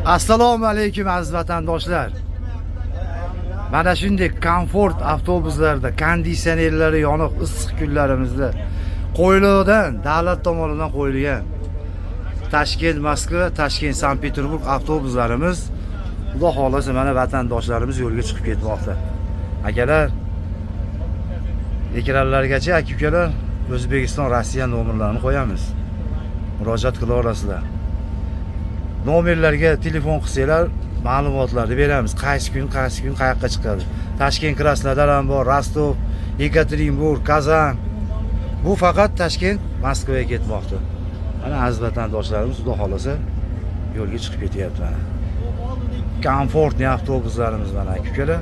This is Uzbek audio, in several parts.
Assalomu alaykum aziz vatandoshlar. Mana shunday komfort avtobuslarda konditsionerlari yoniq issiq kunlarimizda qo'yilgan davlat tomonidan qo'yilgan Toshkent, Moskva, Toshkent, Sankt-Peterburg avtobuslarimiz xudo xolasa mana vatandoshlarimiz yo'lga chiqib ketmoqda. Akalar, ekranlargacha aka-ukalar O'zbekiston, Rossiya nomerlarini qo'yamiz. Murojaat qila olasizlar. Nomerlarga telefon qilsanglar, ma'lumotlarni beramiz. Qaysi kun qayoqqa chiqadi. Toshkent, Krasnodar ham bor, Rostov, Yekaterinburg, Kazan. Bu faqat Toshkent, Moskvaga ketmoqda. Mana aziz vatandoshlarimiz xudo xolasa yo'lga chiqib ketyapti mana. Komfortli avtobuslarimiz mana aka-ukalar.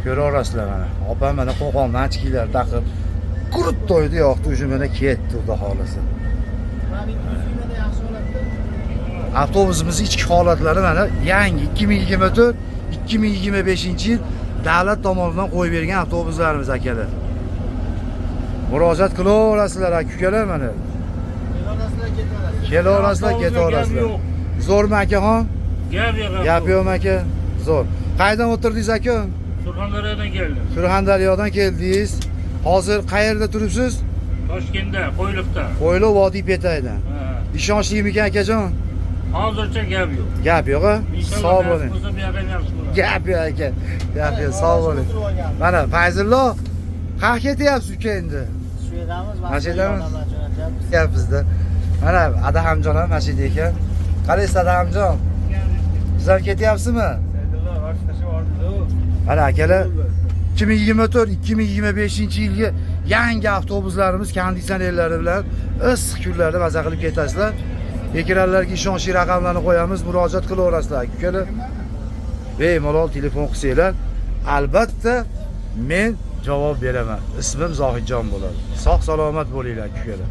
Ko'ra olasizlar mana. Opam mana qo'qondan chiqinglar taqib qurib to'ydi, yoqdi, o'sha mana ketdi xudo xolasa. Avtobusimiz ichki holatlari mana yangi 2024-2025-yil davlat tomonidan qo'yib bergan avtobuslarimiz akalar. Murojaat qilaverasizlar aka-ukalar mana. Kelaverasizlar, ketaverasizlar. Zo'rmi akaxon? Gap yo'q aka. Zo'r. Qayerdan o'tirdingiz aka? Surxondaryodan keldim. Surxondaryodan keldingiz. Hozir qayerda turibsiz? Toshkentda, Qo'yliqda. Qo'yliq vodiy betaydan. Ishonchlimi akajon? Hozircha gap yo'q. Gap yo'q a? Sog' bo'ling. Gap yo'q aka. Gap yo'q, sog' bo'ling. Mana Fayzullo, qayerga ketyapsiz uka endi? Shu yeramiz, mashinamiz. Ketyapmizda. Mana Adahamjon ham mashina ekan. Qaraysiz Adahamjon. Siz ham ketyapsizmi? Mana akalar 2024-2025-yilgi yangi avtobuslarimiz konditsionerlari bilan issiq kunlarda maza qilib ketasizlar. Ekranlarga ishonchli raqamlarni qo'yamiz, murojaat qilaverasizlar aka-ukalar. Bemalol telefon qilsanglar, albatta men javob beraman. Ismim Zohidjon bo'ladi. Sog' salomat bo'linglar aka-ukalar.